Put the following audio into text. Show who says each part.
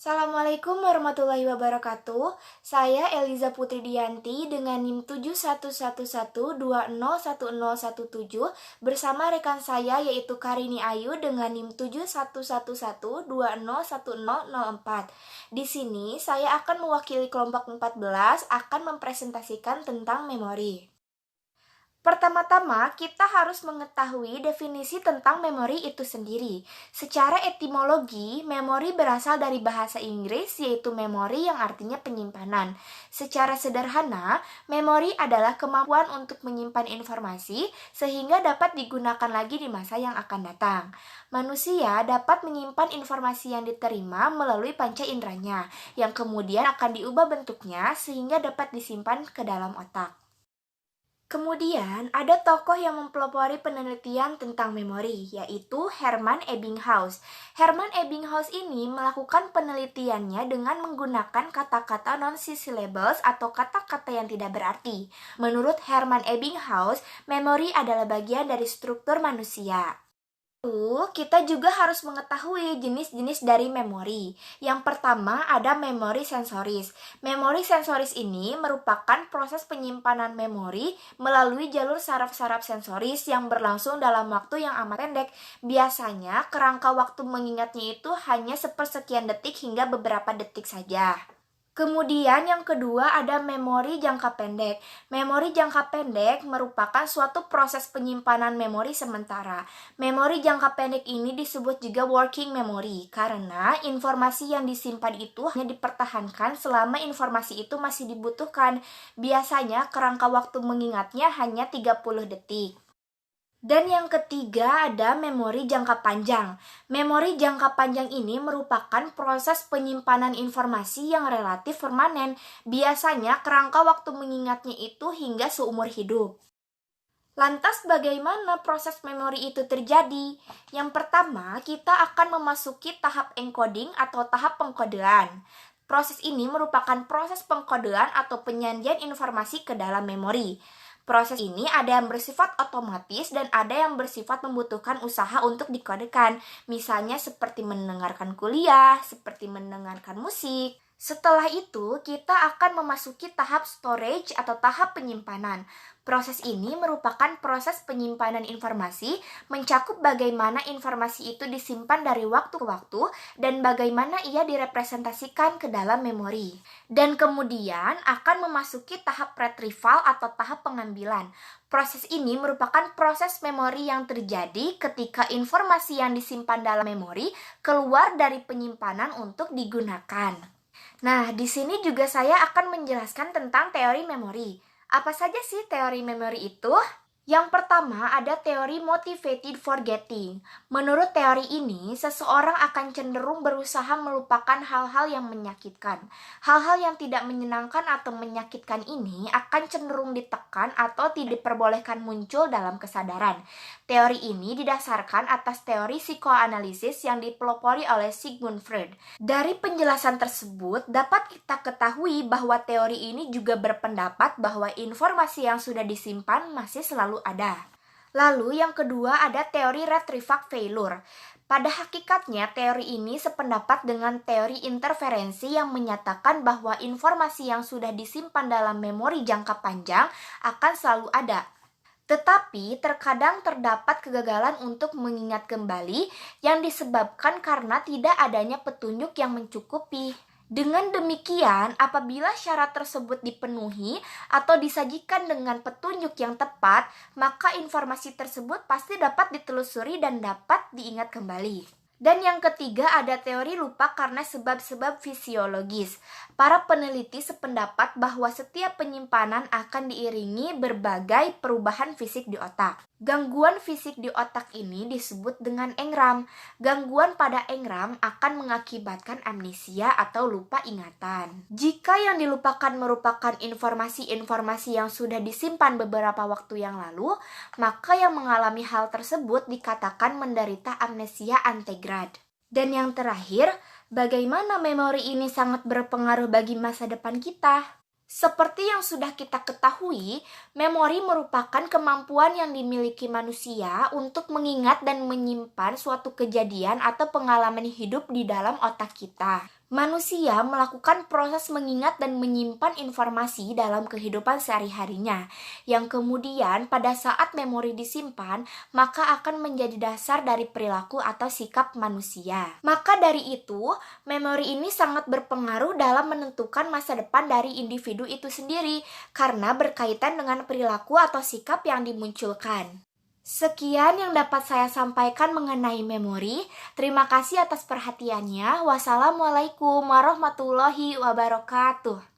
Speaker 1: Assalamualaikum warahmatullahi wabarakatuh. Saya Eliza Putri Dianti dengan NIM 7111201017 bersama rekan saya yaitu Karini Ayu dengan NIM 7111201004. Di sini saya akan mewakili kelompok 14 akan mempresentasikan tentang memori. Pertama-tama, kita harus mengetahui definisi tentang memori itu sendiri. Secara etimologi, memori berasal dari bahasa Inggris, yaitu memori yang artinya penyimpanan. Secara sederhana, memori adalah kemampuan untuk menyimpan informasi sehingga dapat digunakan lagi di masa yang akan datang. Manusia dapat menyimpan informasi yang diterima melalui panca inderanya, yang kemudian akan diubah bentuknya sehingga dapat disimpan ke dalam otak. Kemudian, ada tokoh yang mempelopori penelitian tentang memori, yaitu Hermann Ebbinghaus. Hermann Ebbinghaus ini melakukan penelitiannya dengan menggunakan kata-kata non-syllables atau kata-kata yang tidak berarti. Menurut Hermann Ebbinghaus, memori adalah bagian dari struktur manusia. Lalu, kita juga harus mengetahui jenis-jenis dari memori. Yang pertama ada memori sensoris. Memori sensoris ini merupakan proses penyimpanan memori melalui jalur saraf-saraf sensoris yang berlangsung dalam waktu yang amat pendek. Biasanya, kerangka waktu mengingatnya itu hanya sepersekian detik hingga beberapa detik saja. Kemudian yang kedua ada memori jangka pendek. Memori jangka pendek merupakan suatu proses penyimpanan memori sementara. Memori jangka pendek ini disebut juga working memory karena informasi yang disimpan itu hanya dipertahankan selama informasi itu masih dibutuhkan. Biasanya kerangka waktu mengingatnya hanya 30 detik. Dan yang ketiga ada memori jangka panjang. Memori jangka panjang ini merupakan proses penyimpanan informasi yang relatif permanen. Biasanya kerangka waktu mengingatnya itu hingga seumur hidup. Lantas bagaimana proses memori itu terjadi? Yang pertama, kita akan memasuki tahap encoding atau tahap pengkodean. Proses ini merupakan proses pengkodean atau penyajian informasi ke dalam memori. Proses ini ada yang bersifat otomatis dan ada yang bersifat membutuhkan usaha untuk dikodekan. Misalnya seperti mendengarkan kuliah, seperti mendengarkan musik. Setelah itu, kita akan memasuki tahap storage atau tahap penyimpanan. Proses ini merupakan proses penyimpanan informasi, mencakup bagaimana informasi itu disimpan dari waktu ke waktu dan bagaimana ia direpresentasikan ke dalam memori. Dan kemudian akan memasuki tahap retrieval atau tahap pengambilan. Proses ini merupakan proses memori yang terjadi ketika informasi yang disimpan dalam memori keluar dari penyimpanan untuk digunakan. Nah, di sini juga saya akan menjelaskan tentang teori memori. Apa saja sih teori memori itu? Yang pertama ada teori motivated forgetting. Menurut teori ini, seseorang akan cenderung berusaha melupakan hal-hal yang menyakitkan. Hal-hal yang tidak menyenangkan atau menyakitkan ini akan cenderung ditekan atau tidak diperbolehkan muncul dalam kesadaran. Teori ini didasarkan atas teori psikoanalisis yang dipelopori oleh Sigmund Freud. Dari penjelasan tersebut, dapat kita ketahui bahwa teori ini juga berpendapat bahwa informasi yang sudah disimpan masih selalu ada. Lalu yang kedua ada teori retrieval failure. Pada hakikatnya teori ini sependapat dengan teori interferensi yang menyatakan bahwa informasi yang sudah disimpan dalam memori jangka panjang akan selalu ada. Tetapi terkadang terdapat kegagalan untuk mengingat kembali yang disebabkan karena tidak adanya petunjuk yang mencukupi. Dengan demikian, apabila syarat tersebut dipenuhi atau disajikan dengan petunjuk yang tepat, maka informasi tersebut pasti dapat ditelusuri dan dapat diingat kembali. Dan yang ketiga ada teori lupa karena sebab-sebab fisiologis. Para peneliti sependapat bahwa setiap penyimpanan akan diiringi berbagai perubahan fisik di otak. Gangguan fisik di otak ini disebut dengan engram. Gangguan pada engram akan mengakibatkan amnesia atau lupa ingatan. Jika yang dilupakan merupakan informasi-informasi yang sudah disimpan beberapa waktu yang lalu, maka yang mengalami hal tersebut dikatakan menderita amnesia antegrad. Dan yang terakhir, bagaimana memori ini sangat berpengaruh bagi masa depan kita? Seperti yang sudah kita ketahui, memori merupakan kemampuan yang dimiliki manusia untuk mengingat dan menyimpan suatu kejadian atau pengalaman hidup di dalam otak kita. Manusia melakukan proses mengingat dan menyimpan informasi dalam kehidupan sehari-harinya, yang kemudian pada saat memori disimpan, maka akan menjadi dasar dari perilaku atau sikap manusia. Maka dari itu, memori ini sangat berpengaruh dalam menentukan masa depan dari individu itu sendiri, karena berkaitan dengan perilaku atau sikap yang dimunculkan. Sekian yang dapat saya sampaikan mengenai memori. Terima kasih atas perhatiannya. Wassalamualaikum warahmatullahi wabarakatuh.